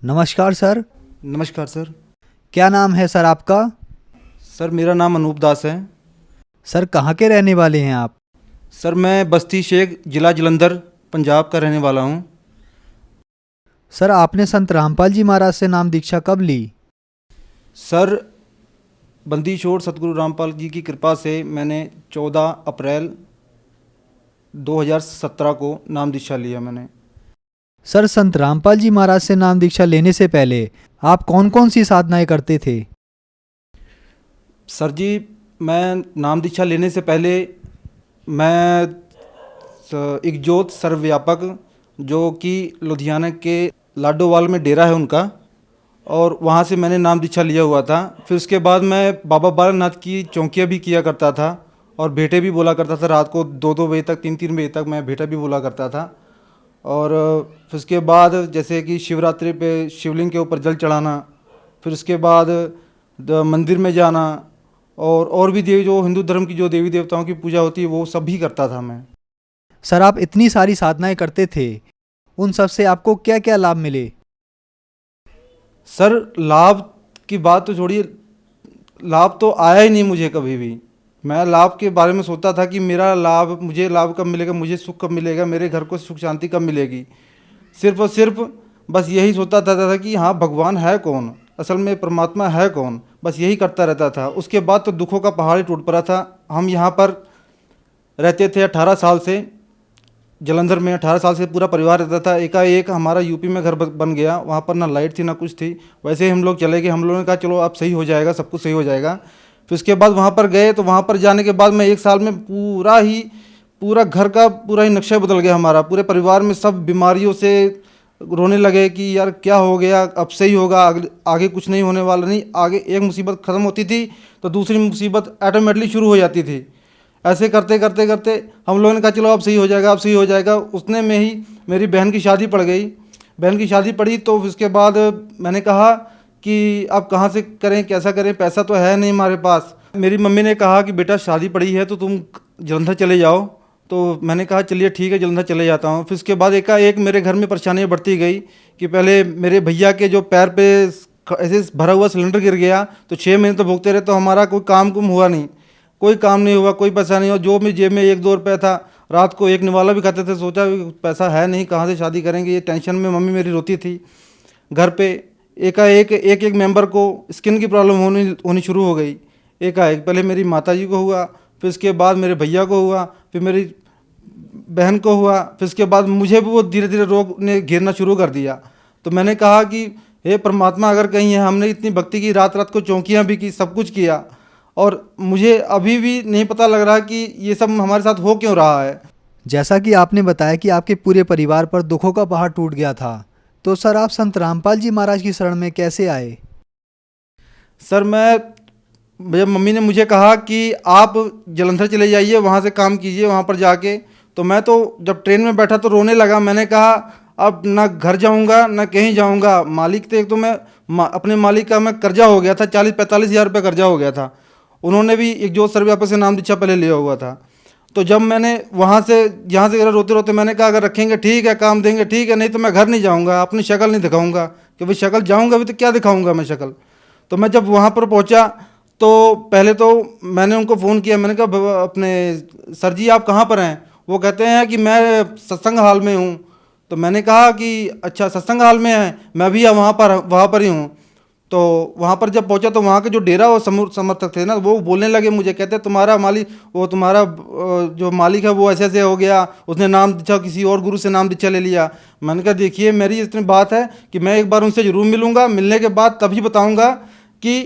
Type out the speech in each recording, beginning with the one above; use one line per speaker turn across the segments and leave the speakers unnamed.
नमस्कार सर।
नमस्कार सर।
क्या नाम है सर आपका?
सर मेरा नाम अनूप दास है।
सर कहाँ के रहने वाले हैं आप?
सर मैं बस्ती शेख, ज़िला जलंधर, पंजाब का रहने वाला हूँ।
सर आपने संत रामपाल जी महाराज से नाम दीक्षा कब ली?
सर बंदी छोड़ सतगुरु रामपाल जी की कृपा से मैंने 14 अप्रैल 2017 को नाम दीक्षा लिया मैंने।
सर संत रामपाल जी महाराज से नाम दीक्षा लेने से पहले आप कौन कौन सी साधनाएं करते थे?
सर जी मैं नाम दीक्षा लेने से पहले मैं एक जोत सर्वव्यापक, जो कि लुधियाना के लाडोवाल में डेरा है उनका, और वहाँ से मैंने नाम दीक्षा लिया हुआ था। फिर उसके बाद मैं बाबा बालानाथ की चौकियाँ भी किया करता था और भेंटे भी बोला करता था। रात को 2-2 बजे तक, 3-3 बजे तक मैं भेंटा भी बोला करता था। और फिर उसके बाद जैसे कि शिवरात्रि पे शिवलिंग के ऊपर जल चढ़ाना, फिर उसके बाद मंदिर में जाना, और भी देवी, जो हिंदू धर्म की जो देवी देवताओं की पूजा होती है, वो सब भी करता था मैं।
सर आप इतनी सारी साधनाएं करते थे, उन सब से आपको क्या क्या लाभ मिले?
सर लाभ की बात तो छोड़िए, लाभ तो आया ही नहीं मुझे कभी भी। मैं लाभ के बारे में सोचता था कि मेरा लाभ, मुझे लाभ कब मिलेगा, मुझे सुख कब मिलेगा, मेरे घर को सुख शांति कब मिलेगी। सिर्फ और सिर्फ बस यही सोचता था कि हाँ भगवान है कौन, असल में परमात्मा है कौन, बस यही करता रहता था। उसके बाद तो दुखों का पहाड़ ही टूट पड़ा था। हम यहाँ पर रहते थे 18 साल से, जलंधर में 18 साल से पूरा परिवार रहता था। एकाएक हमारा यूपी में घर बन गया। वहाँ पर ना लाइट थी ना कुछ थी। वैसे ही हम लोग चले गए। हम लोगों ने कहा चलो अब सही हो जाएगा, सब कुछ सही हो जाएगा। फिर उसके बाद वहाँ पर गए, तो वहाँ पर जाने के बाद मैं 1 साल में पूरा घर का पूरा ही नक्शा बदल गया हमारा। पूरे परिवार में सब बीमारियों से रोने लगे कि यार क्या हो गया, अब सही होगा, आगे कुछ नहीं होने वाला। नहीं, आगे एक मुसीबत ख़त्म होती थी तो दूसरी मुसीबत ऑटोमेटिकली शुरू हो जाती थी। ऐसे करते करते करते हम लोगों ने कहा चलो अब सही हो जाएगा, अब सही हो जाएगा। उतने में ही मेरी बहन की शादी पड़ गई। बहन की शादी पड़ी तो उसके बाद मैंने कहा कि अब कहाँ से करें, कैसा करें, पैसा तो है नहीं हमारे पास। मेरी मम्मी ने कहा कि बेटा शादी पड़ी है तो तुम जलंधर चले जाओ। तो मैंने कहा चलिए ठीक है, जलंधर चले जाता हूँ। फिर उसके बाद एकाएक मेरे घर में परेशानियाँ बढ़ती गई कि पहले मेरे भैया के जो पैर पे ऐसे भरा हुआ सिलेंडर गिर गया, तो 6 महीने तो भोगते रहे, तो हमारा कोई काम कुम हुआ नहीं, कोई काम नहीं हुआ, कोई पैसा नहीं हुआ। जो भी जेब में 1-2 रुपये था, रात को एक निवाला भी खाते थे। सोचा पैसा है नहीं, कहाँ से शादी करेंगे, ये टेंशन में मम्मी मेरी रोती थी। घर पे एकाएक एक एक मेंबर को स्किन की प्रॉब्लम होनी शुरू हो गई। एकाएक पहले मेरी माताजी को हुआ, फिर उसके बाद मेरे भैया को हुआ, फिर मेरी बहन को हुआ, फिर उसके बाद मुझे भी वो धीरे धीरे रोग ने घेरना शुरू कर दिया। तो मैंने कहा कि हे परमात्मा, अगर कहीं है, हमने इतनी भक्ति की, रात रात को चौकियाँ भी की, सब कुछ किया, और मुझे अभी भी नहीं पता लग रहा कि ये सब हमारे साथ हो क्यों रहा है।
जैसा कि आपने बताया कि आपके पूरे परिवार पर दुखों का पहाड़ टूट गया था, तो सर आप संत रामपाल जी महाराज की शरण में कैसे आए?
सर जब मम्मी ने मुझे कहा कि आप जलंधर चले जाइए, वहाँ से काम कीजिए वहाँ पर जाके, तो मैं तो जब ट्रेन में बैठा तो रोने लगा। मैंने कहा अब ना घर जाऊँगा ना कहीं जाऊँगा। मालिक थे, एक तो मैं अपने मालिक का मैं कर्जा हो गया था, 40-45 हज़ार रुपये कर्जा हो गया था। उन्होंने भी एक जोत सर्वव्यापक से नाम दीक्षा पहले लिया हुआ था। तो जब मैंने वहाँ से, यहाँ से रोते रोते मैंने कहा अगर रखेंगे ठीक है, काम देंगे ठीक है, नहीं तो मैं घर नहीं जाऊँगा, अपनी शक्ल नहीं दिखाऊँगा, कि भाई शक्ल जाऊँगा अभी तो क्या दिखाऊँगा मैं शक्ल। तो मैं जब वहाँ पर पहुँचा तो पहले तो मैंने उनको फ़ोन किया। मैंने कहा अपने सर जी आप कहाँ पर हैं? वो कहते हैं कि मैं सत्संग हाल में हूँ। तो मैंने कहा कि अच्छा सत्संग हाल में है, मैं भी वहाँ पर ही हूँ। तो वहाँ पर जब पहुँचा तो वहाँ के जो डेरा और समर्थक थे ना, वो बोलने लगे मुझे, कहते तुम्हारा मालिक, वो तुम्हारा जो मालिक है वो ऐसे ऐसे हो गया, उसने नाम दीक्षा किसी और गुरु से नाम दीक्षा ले लिया। मैंने कहा देखिए मेरी इतनी बात है कि मैं एक बार उनसे ज़रूर मिलूँगा, मिलने के बाद तभी बताऊँगा कि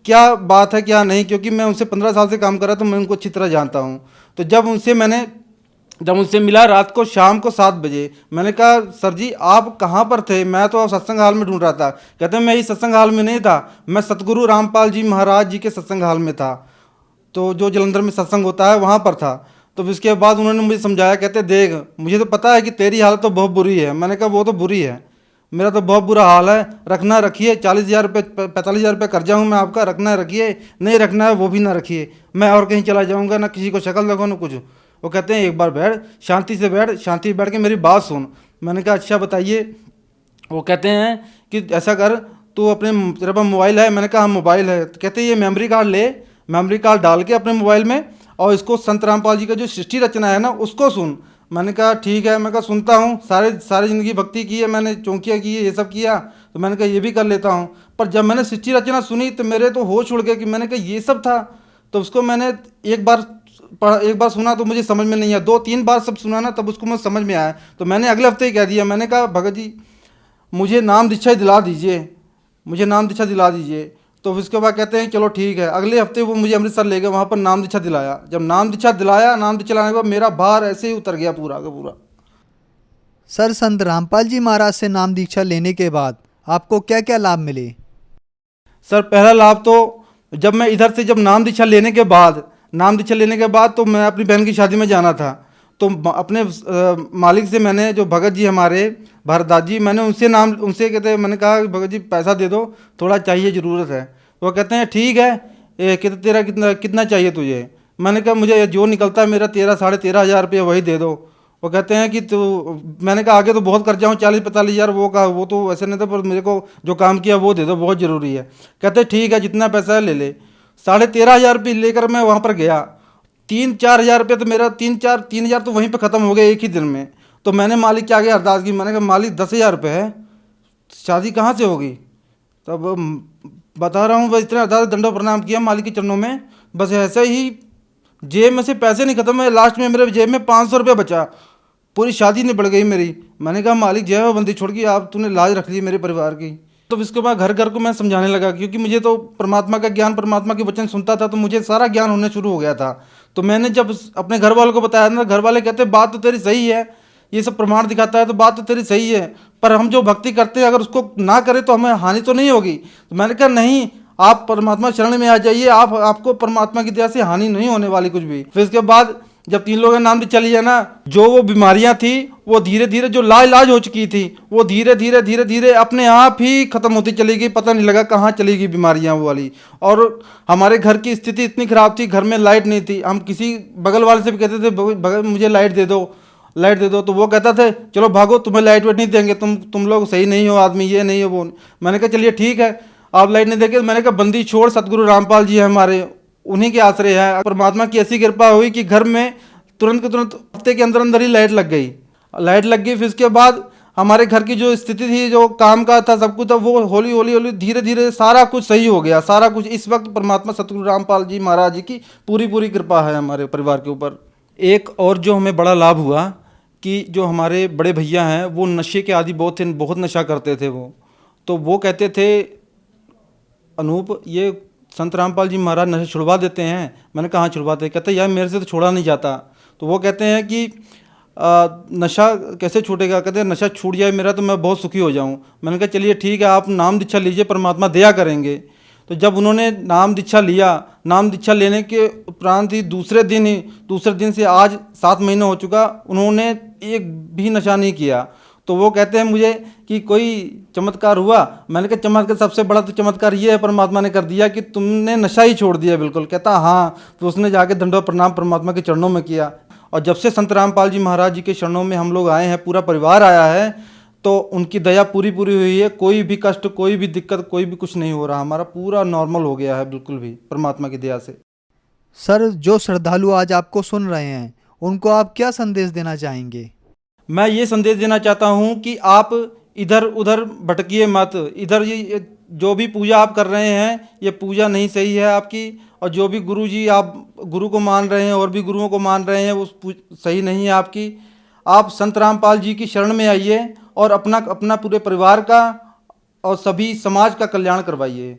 क्या बात है क्या नहीं, क्योंकि मैं उनसे 15 साल से काम कर रहा, तो मैं उनको अच्छी तरह जानता हूँ। तो जब उनसे मिला रात को, शाम को 7 बजे, मैंने कहा सर जी आप कहाँ पर थे? मैं तो सत्संग हाल में ढूंढ रहा था। कहते हैं मैं इस सत्संग हाल में नहीं था, मैं सतगुरु रामपाल जी महाराज जी के सत्संग हाल में था, तो जो जलंधर में सत्संग होता है वहाँ पर था। तो फिर उसके बाद उन्होंने मुझे समझाया, कहते देख मुझे तो पता है कि तेरी हालत तो बहुत बुरी है। मैंने कहा वो तो बुरी है, मेरा तो बहुत बुरा हाल है, रखना रखिए, 40,000 रुपये 45,000 रुपये कर्जा हूँ मैं आपका, रखना रखिए, नहीं रखना है वो भी ना रखिए, मैं और कहीं चला जाऊँगा, ना किसी को शक्ल दिखाऊँ ना कुछ। वो कहते हैं एक बार बैठ, शांति से बैठ, शांति बैठ के मेरी बात सुन। मैंने कहा अच्छा बताइए। वो कहते हैं कि ऐसा कर, तू अपने, तेरे पास मोबाइल है? मैंने कहा हाँ मोबाइल है। तो कहते ये मेमोरी कार्ड ले, मेमोरी कार्ड डाल के अपने मोबाइल में, और इसको संत रामपाल जी का जो सृष्टि रचना है ना उसको सुन। मैंने कहा ठीक है, मैं कहा सुनता हूँ, सारी ज़िंदगी भक्ति की है मैंने, चौकियाँ की है, ये सब किया, तो मैंने कहा ये भी कर लेता हूँ। पर जब मैंने सृष्टि रचना सुनी तो मेरे तो होश उड़ गए कि मैंने कहा ये सब था। तो उसको मैंने एक बार एक बार सुना तो मुझे समझ में नहीं आया, 2-3 बार सब सुना ना तब उसको मुझे समझ में आया। तो मैंने अगले हफ्ते ही कह दिया, मैंने कहा भगत जी मुझे नाम दीक्षा दिला दीजिए, मुझे नाम दीक्षा दिला दीजिए। तो उसके बाद कहते हैं चलो ठीक है। अगले हफ्ते वो मुझे अमृतसर ले गए, वहाँ पर नाम दीक्षा दिलाया। जब नाम दीक्षा दिलाया, नाम दीक्षा लाने के बाद मेरा भार ऐसे ही उतर गया पूरा का पूरा।
सर, संत रामपाल जी महाराज से नाम दीक्षा लेने के बाद आपको क्या क्या लाभ मिले?
सर पहला लाभ तो जब मैं इधर से, जब नाम दीक्षा लेने के बाद, नाम दीक्षा लेने के बाद तो मैं अपनी बहन की शादी में जाना था। तो अपने मालिक से मैंने, जो भगत जी हमारे भारद्वाज जी, मैंने उनसे कहते, मैंने कहा भगत जी पैसा दे दो, थोड़ा चाहिए, ज़रूरत है। तो वो कहते हैं ठीक है, तेरा कितना कितना चाहिए तुझे? मैंने कहा मुझे जो निकलता है मेरा 13-13,500 रुपये वही दे दो। वो कहते हैं कि तो, मैंने कहा आगे तो बहुत कर्जा हूँ, 40-45 हज़ार, वो तो वैसे नहीं था, पर मेरे को जो काम किया वो दे दो, बहुत ज़रूरी है। कहते ठीक है जितना पैसा है ले ले। 13,500 रुपये लेकर मैं वहाँ पर गया। 3-4 हज़ार रुपये तो मेरा 3 हज़ार तो वहीं पर ख़त्म हो गए एक ही दिन में। तो मैंने मालिक के आगे अरदास की, मैंने कहा मालिक 10,000 रुपये है, शादी कहाँ से होगी? तब बता रहा हूँ, बस इतना अरदास दंडो प्रणाम किया मालिक के चरणों में। बस ऐसे ही जेब में से पैसे नहीं खत्म हुए, लास्ट में मेरे जेब में 500 रुपये बचा, पूरी शादी नहीं बढ़ गई मेरी। मैंने कहा मालिक जय हो बंदी छोड़ की, आप तूने लाज रख ली मेरे परिवार की। तो इसके बाद घर घर को मैं समझाने लगा, क्योंकि मुझे तो परमात्मा का ज्ञान, परमात्मा के वचन सुनता था तो मुझे सारा ज्ञान होना शुरू हो गया था। तो मैंने जब अपने घर वालों को बताया ना, घर वाले कहते बात तो तेरी सही है, ये सब प्रमाण दिखाता है तो बात तो तेरी सही है, पर हम जो भक्ति करते हैं अगर उसको ना करें तो हमें हानि तो नहीं होगी। तो मैंने कहा नहीं, आप परमात्मा शरण में आ जाइए, आपको परमात्मा की दया से हानि नहीं होने वाली कुछ भी। फिर इसके बाद जब 3 लोगों के नाम चली है ना, जो वो बीमारियां थी वो धीरे धीरे, जो लाइलाज हो चुकी थी वो धीरे धीरे धीरे धीरे अपने आप ही खत्म होती चली गई, पता नहीं लगा कहाँ चली गई बीमारियां वो वाली। और हमारे घर की स्थिति इतनी खराब थी, घर में लाइट नहीं थी, हम किसी बगल वाले से भी कहते थे बगल मुझे लाइट दे दो, लाइट दे दो, तो वो कहता थे चलो भागो, तुम्हें लाइट वेट नहीं देंगे, तुम लोग सही नहीं हो आदमी, ये नहीं हो वो। मैंने कहा चलिए ठीक है, आप लाइट नहीं देंगे। मैंने कहा बंदी छोड़, सतगुरु रामपाल जी है हमारे, उन्हीं के आश्रय है। परमात्मा की ऐसी कृपा हुई कि घर में तुरंत के तुरंत हफ्ते के अंदर अंदर ही लाइट लग गई, लाइट लग गई। फिर उसके बाद हमारे घर की जो स्थिति थी, जो काम का था, सब कुछ था, वो हौली हौली हौली धीरे धीरे सारा कुछ सही हो गया, सारा कुछ। इस वक्त परमात्मा सतगुरु रामपाल जी महाराज जी की पूरी पूरी कृपा है हमारे परिवार के ऊपर। एक और जो हमें बड़ा लाभ हुआ कि जो हमारे बड़े भैया हैं वो नशे के आदि बहुत थे, बहुत नशा करते थे वो। तो वो कहते थे अनूप ये संत रामपाल जी महाराज नशा छुड़वा देते हैं। मैंने कहा हाँ छुड़वाते। कहते यार मेरे से तो छोड़ा नहीं जाता। तो वो कहते हैं कि नशा कैसे छूटेगा? कहते हैं नशा छूट जाए मेरा तो मैं बहुत सुखी हो जाऊं। मैंने कहा चलिए ठीक है, आप नाम दीक्षा लीजिए, परमात्मा दया करेंगे। तो जब उन्होंने नाम दीक्षा लिया, नाम दीक्षा लेने के उपरांत ही दूसरे दिन से आज 7 महीने हो चुका, उन्होंने एक भी नशा नहीं किया। तो वो कहते हैं मुझे कि कोई चमत्कार हुआ? मैंने कहा चमत्कार, सबसे बड़ा तो चमत्कार ये है परमात्मा ने कर दिया कि तुमने नशा ही छोड़ दिया बिल्कुल। कहता हाँ। तो उसने जाके दंडोत प्रणाम परमात्मा के चरणों में किया। और जब से संत रामपाल जी महाराज जी के चरणों में हम लोग आए हैं, पूरा परिवार आया है, तो उनकी दया पूरी पूरी हुई है। कोई भी कष्ट, कोई भी दिक्कत, कोई भी कुछ नहीं हो रहा, हमारा पूरा नॉर्मल हो गया है बिल्कुल भी परमात्मा की दया से।
सर, जो श्रद्धालु आज आपको सुन रहे हैं उनको आप क्या संदेश देना चाहेंगे?
मैं ये संदेश देना चाहता हूँ कि आप इधर उधर भटकिए मत। इधर ये जो भी पूजा आप कर रहे हैं, ये पूजा नहीं सही है आपकी। और जो भी गुरु जी आप गुरु को मान रहे हैं और भी गुरुओं को मान रहे हैं, वो सही नहीं है आपकी। आप संत रामपाल जी की शरण में आइए और अपना पूरे परिवार का और सभी समाज का कल्याण करवाइए।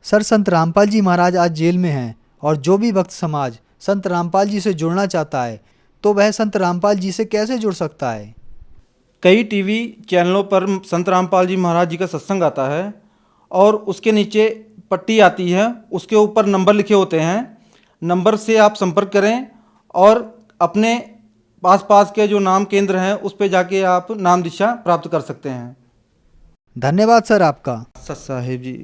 सर, संत रामपाल जी महाराज आज जेल में हैं और जो भी भक्त समाज संत रामपाल जी से जुड़ना चाहता है तो वह संत रामपाल जी से कैसे जुड़ सकता है?
कई टीवी चैनलों पर संत रामपाल जी महाराज जी का सत्संग आता है और उसके नीचे पट्टी आती है, उसके ऊपर नंबर लिखे होते हैं। नंबर से आप संपर्क करें और अपने पास के जो नाम केंद्र हैं उस पर जाके आप नाम दीक्षा प्राप्त कर सकते हैं।
धन्यवाद सर आपका।
सत साहिब जी।